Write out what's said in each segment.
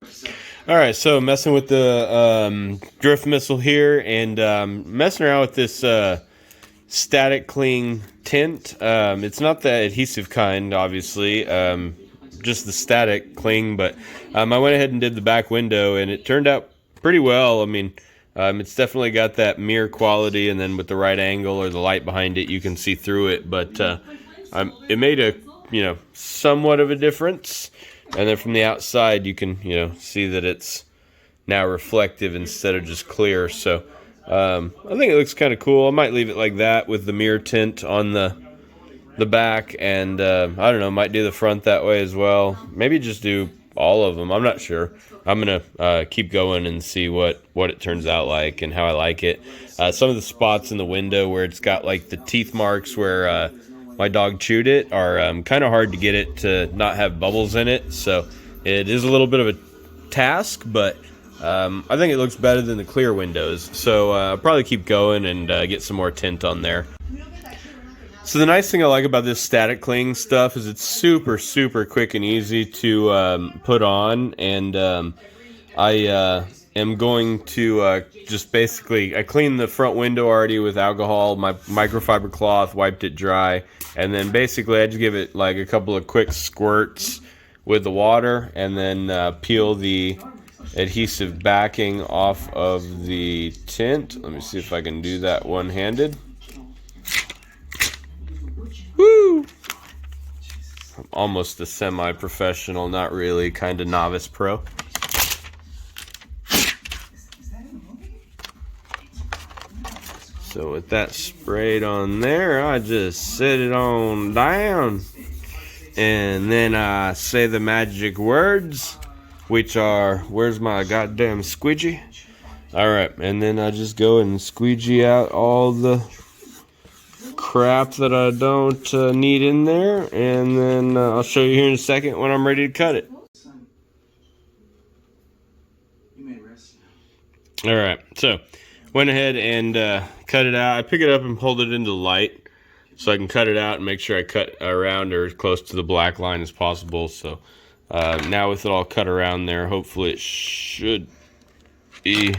All right, so messing with the drift missile here, and messing around with this static cling tint. It's not the adhesive kind, obviously, just the static cling, but I went ahead and did the back window, and it turned out pretty well. I mean, it's definitely got that mirror quality, and then with the right angle or the light behind it, you can see through it, but it made a, somewhat of a difference. And then from the outside, you can, see that it's now reflective instead of just clear. So I think it looks kind of cool. I might leave it like that with the mirror tint on the back, and I don't know, might do the front that way as well. Maybe just do all of them. I'm not sure. I'm gonna keep going and see what it turns out like and how I like it. Some of the spots in the window where it's got like the teeth marks where my dog chewed it are kind of hard to get it to not have bubbles in it. So it is a little bit of a task, but I think it looks better than the clear windows. So I'll probably keep going and get some more tint on there. So the nice thing I like about this static cling stuff is it's super, super quick and easy to put on. And I am going to just basically, I cleaned the front window already with alcohol, my microfiber cloth, wiped it dry. And then basically I just give it like a couple of quick squirts with the water, and then peel the adhesive backing off of the tint. Let me see if I can do that one-handed. Woo! I'm almost a semi-professional, not really, kind of novice pro. So with that sprayed on there, I just set it on down. And then I say the magic words, which are, where's my goddamn squeegee? Alright, and then I just go and squeegee out all the crap that I don't need in there. And then I'll show you here in a second when I'm ready to cut it. Alright, so went ahead and cut it out. I pick it up and pulled it into the light so I can cut it out and make sure I cut around or as close to the black line as possible. So now with it all cut around there, hopefully it should be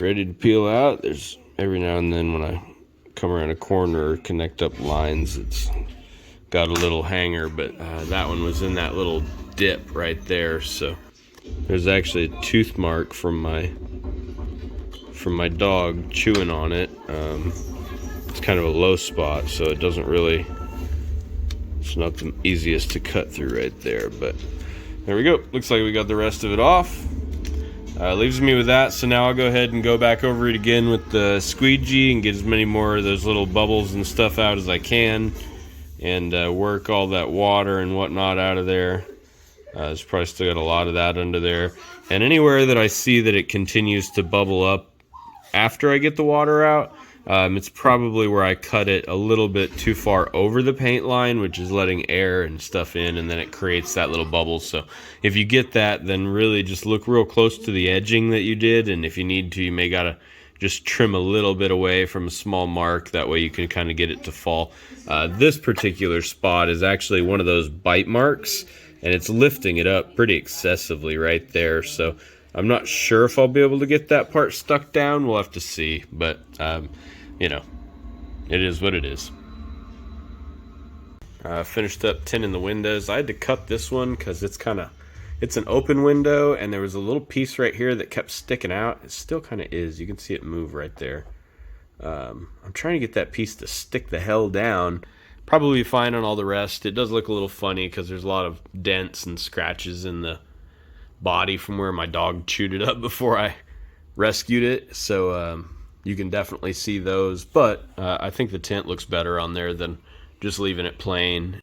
ready to peel out. There's every now and then when I come around a corner or connect up lines, it's got a little hanger, but that one was in that little dip right there. So there's actually a tooth mark from my dog chewing on it. It's kind of a low spot, so it doesn't really, it's not the easiest to cut through right there, but there we go. Looks like we got the rest of it off. Leaves me with that, so now I'll go ahead and go back over it again with the squeegee and get as many more of those little bubbles and stuff out as I can, and work all that water and whatnot out of there. There's probably still got a lot of that under there, and anywhere that I see that it continues to bubble up after I get the water out, it's probably where I cut it a little bit too far over the paint line, which is letting air and stuff in, and then it creates that little bubble. So if you get that, then really just look real close to the edging that you did, and if you need to, you may gotta just trim a little bit away from a small mark. That way you can kind of get it to fall. This particular spot is actually one of those bite marks, and it's lifting it up pretty excessively right there. So I'm not sure if I'll be able to get that part stuck down. We'll have to see, but it is what it is. Finished up tinting the windows. I had to cut this one because it's an open window, and there was a little piece right here that kept sticking out. It still kind of is. You can see it move right there. I'm trying to get that piece to stick the hell down. Probably fine on all the rest. It does look a little funny because there's a lot of dents and scratches in the body from where my dog chewed it up before I rescued it. So you can definitely see those, but I think the tint looks better on there than just leaving it plain.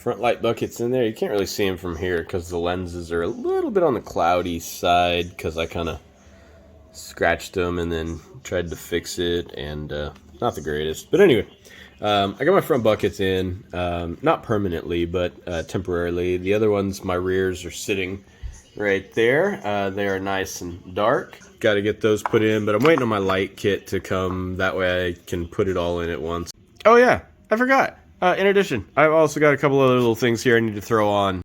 Front light buckets in there. You can't really see them from here because the lenses are a little bit on the cloudy side because I kind of scratched them and then tried to fix it, and not the greatest. But anyway, I got my front buckets in, not permanently, but temporarily. The other ones, my rears are sitting right there. They are nice and dark. Got to get those put in, but I'm waiting on my light kit to come. That way I can put it all in at once. Oh yeah, I forgot. In addition, I've also got a couple other little things here I need to throw on.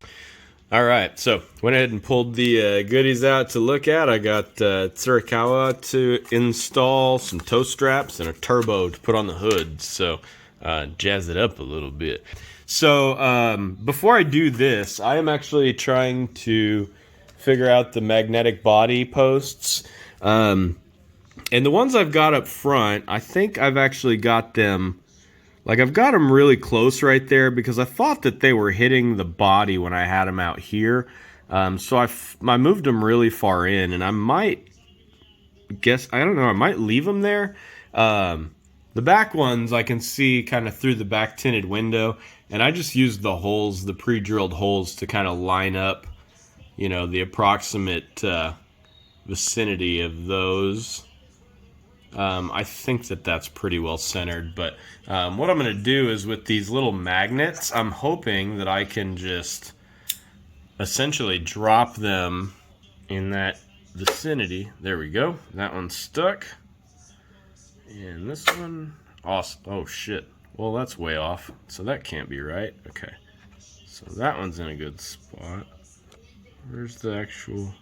All right, so went ahead and pulled the goodies out to look at. I got Tsurikawa to install, some toe straps, and a turbo to put on the hood. So jazz it up a little bit. So before I do this, I am actually trying to figure out the magnetic body posts. And the ones I've got up front, I think I've actually got them, like I've got them really close right there because I thought that they were hitting the body when I had them out here. So I moved them really far in, and I might guess, I don't know, I might leave them there. The back ones I can see kind of through the back tinted window, and I just used the holes, the pre-drilled holes, to kind of line up, you know, the approximate vicinity of those. I think that that's pretty well centered, but what I'm going to do is with these little magnets, I'm hoping that I can just essentially drop them in that vicinity. There we go. That one's stuck. And this one, awesome. Oh shit. Well, that's way off, so that can't be right. Okay. So that one's in a good spot. Where's the actual...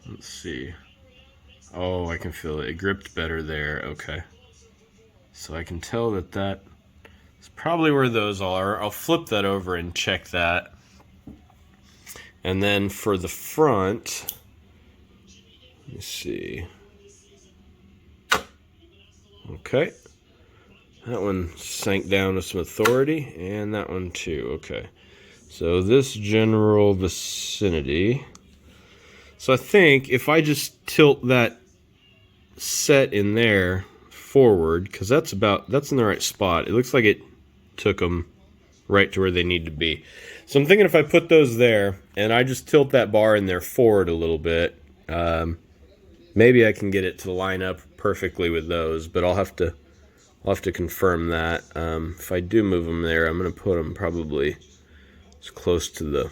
Let's see. Oh, I can feel it. It gripped better there. Okay. So I can tell that that is probably where those are. I'll flip that over and check that. And then for the front, let me see. Okay. That one sank down with some authority, and that one too. Okay. So this general vicinity. So I think if I just tilt that set in there forward, because that's in the right spot. It looks like it took them right to where they need to be. So I'm thinking if I put those there and I just tilt that bar in there forward a little bit, maybe I can get it to line up perfectly with those, but I'll have to confirm that. If I do move them there, I'm going to put them probably as close to the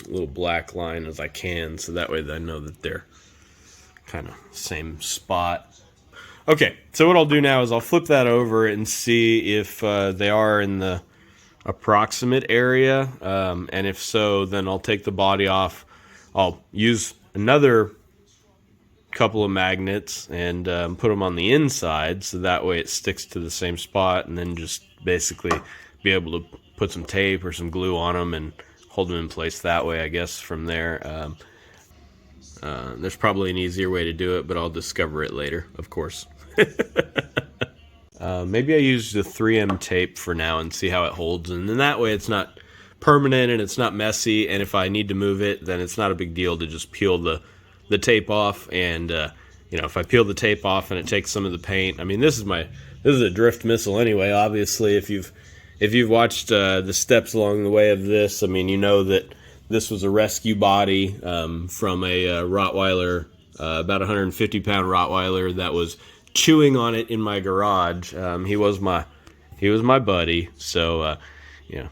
little black line as I can, so that way I know that they're kind of same spot. Okay, so what I'll do now is I'll flip that over and see if they are in the approximate area, and if so, then I'll take the body off. I'll use another couple of magnets and put them on the inside, so that way it sticks to the same spot, and then just basically be able to put some tape or some glue on them and hold them in place that way, I guess, from there. There's probably an easier way to do it, but I'll discover it later, of course. Maybe I use the 3M tape for now and see how it holds, and then that way it's not permanent and it's not messy, and if I need to move it, then it's not a big deal to just peel the tape off. And you know, if I peel the tape off and it takes some of the paint, I mean, this is a drift missile anyway. Obviously, if you've watched the steps along the way of this, I mean, you know that this was a rescue body from a Rottweiler, about 150-pound Rottweiler that was chewing on it in my garage. He was my buddy, so you know,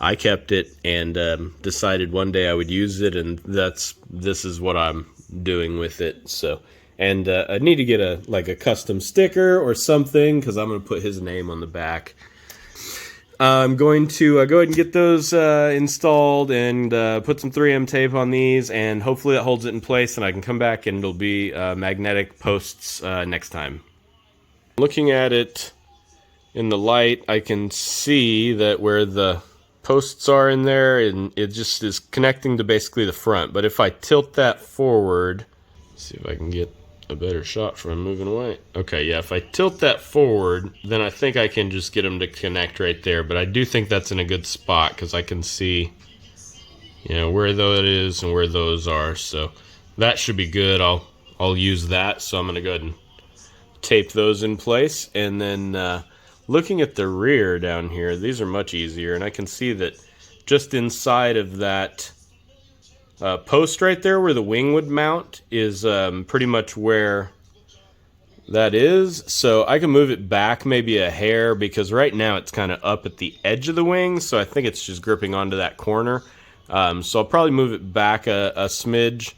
I kept it and decided one day I would use it, and this is what I'm doing with it. So, and I need to get a custom sticker or something, because I'm going to put his name on the back. I'm going to go ahead and get those installed and put some 3M tape on these, and hopefully that holds it in place, and I can come back and it'll be magnetic posts next time. Looking at it in the light, I can see that where the posts are in there, and it just is connecting to basically the front. But if I tilt that forward, see if I can get a better shot from moving away. Okay, yeah, if I tilt that forward, then I think I can just get them to connect right there. But I do think that's in a good spot, because I can see, you know, where that is and where those are. So that should be good. I'll use that. So I'm going to go ahead and tape those in place. And then looking at the rear down here, these are much easier. And I can see that just inside of that post right there where the wing would mount is pretty much where that is. So I can move it back maybe a hair, because right now it's kind of up at the edge of the wing, so I think it's just gripping onto that corner. So I'll probably move it back a smidge,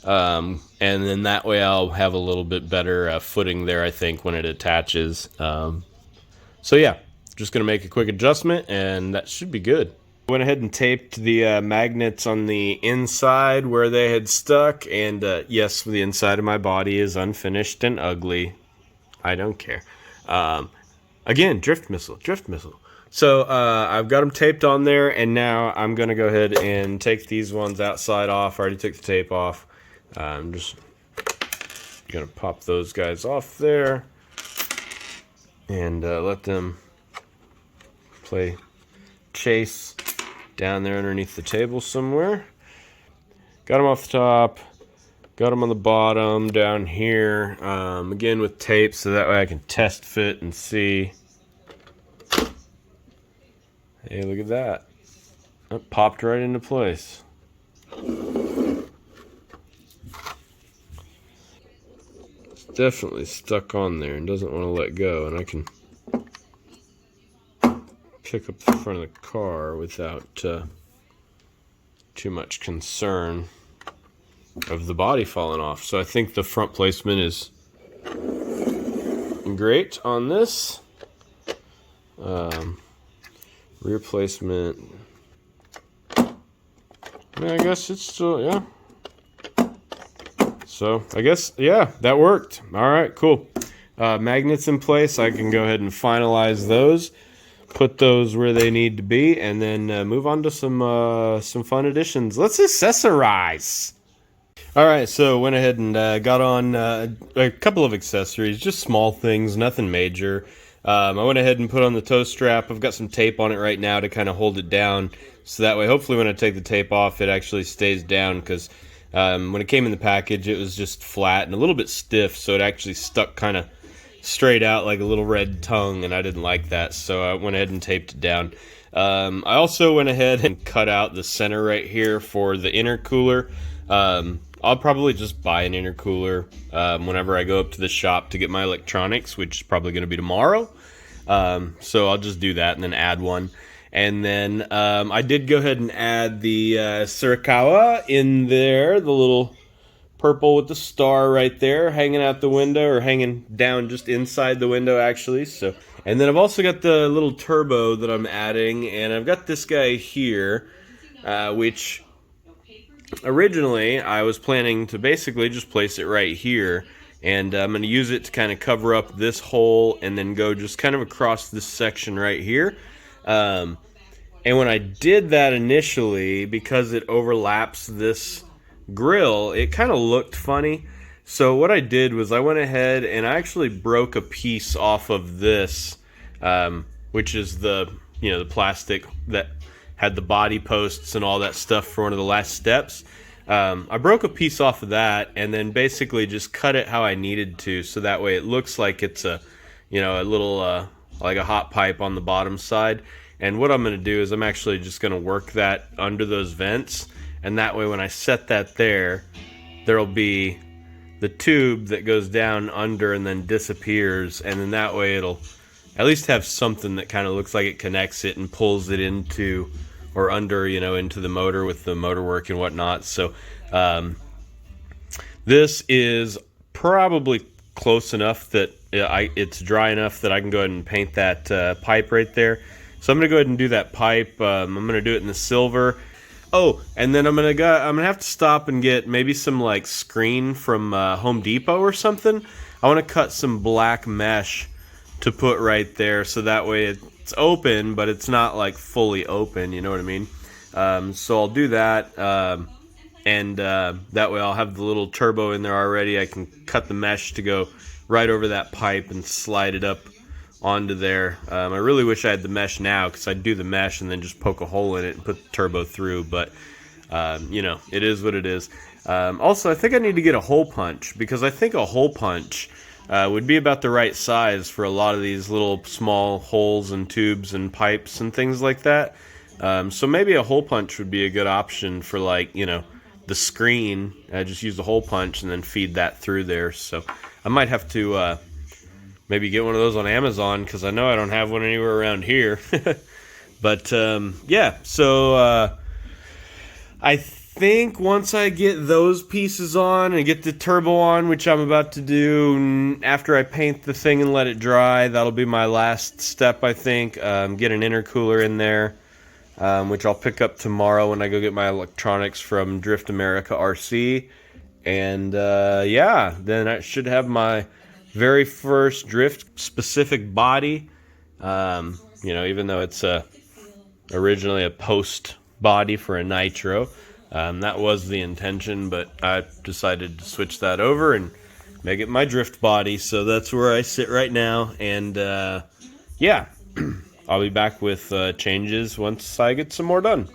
and then that way I'll have a little bit better footing there, I think, when it attaches. So yeah, just going to make a quick adjustment, and that should be good. Went ahead and taped the magnets on the inside where they had stuck, and yes, the inside of my body is unfinished and ugly. I don't care. Again, drift missile. So I've got them taped on there, and now I'm going to go ahead and take these ones outside off. I already took the tape off. I'm just going to pop those guys off there and let them play chase down there underneath the table somewhere. Got them off the top. Got them on the bottom down here, again with tape, so that way I can test fit and see. Hey, look at that. It popped right into place. It's definitely stuck on there and doesn't want to let go, and I can pick up the front of the car without too much concern of the body falling off. So I think the front placement is great on this. Rear placement, yeah, I guess it's still, yeah. So I guess, yeah, that worked. All right, cool. Magnets in place. I can go ahead and finalize those, put those where they need to be, and then move on to some fun additions. Let's accessorize. All right, so went ahead and got on a couple of accessories, just small things, nothing major. I went ahead and put on the toe strap. I've got some tape on it right now to kind of hold it down, so that way hopefully when I take the tape off it actually stays down, because when it came in the package it was just flat and a little bit stiff, so it actually stuck kind of straight out like a little red tongue, and I didn't like that, so I went ahead and taped it down. I also went ahead and cut out the center right here for the intercooler. I'll probably just buy an intercooler whenever I go up to the shop to get my electronics, which is probably going to be tomorrow. So I'll just do that and then add one. And then I did go ahead and add the Surikawa in there, the little purple with the star right there hanging out the window, or hanging down just inside the window actually. So, and then I've also got the little turbo that I'm adding, and I've got this guy here, which originally I was planning to basically just place it right here, and I'm going to use it to kind of cover up this hole and then go just kind of across this section right here. And when I did that initially, because it overlaps this grill, it kind of looked funny. So what I did was I went ahead and I actually broke a piece off of this, which is the plastic that had the body posts and all that stuff for one of the last steps. I broke a piece off of that and then basically just cut it how I needed to, so that way it looks like it's a little like a hot pipe on the bottom side. And what I'm going to do is I'm actually just going to work that under those vents, and that way when I set that there'll be the tube that goes down under and then disappears, and then that way it'll at least have something that kind of looks like it connects it and pulls it into or under, into the motor with the motor work and whatnot. So this is probably close enough that it's dry enough that I can go ahead and paint that pipe right there. So I'm going to go ahead and do that pipe. I'm going to do it in the silver. Oh, and then I'm gonna have to stop and get maybe some like screen from Home Depot or something. I want to cut some black mesh to put right there, so that way it's open, but it's not like fully open. You know what I mean? So I'll do that, and that way I'll have the little turbo in there already. I can cut the mesh to go right over that pipe and slide it up onto there. I really wish I had the mesh now, because I'd do the mesh and then just poke a hole in it and put the turbo through, but it is what it is. Also, I think I need to get a hole punch, because I think a hole punch would be about the right size for a lot of these little small holes and tubes and pipes and things like that. So maybe a hole punch would be a good option for, like, the screen. I just use the hole punch and then feed that through there. So I might have to maybe get one of those on Amazon, because I know I don't have one anywhere around here. But yeah, so I think once I get those pieces on and get the turbo on, which I'm about to do after I paint the thing and let it dry, that'll be my last step, I think. Get an intercooler in there, which I'll pick up tomorrow when I go get my electronics from Drift America RC. And yeah, then I should have my very first drift specific body. Even though it's originally a post body for a nitro, that was the intention, but I decided to switch that over and make it my drift body. So that's where I sit right now. And yeah, I'll be back with changes once I get some more done.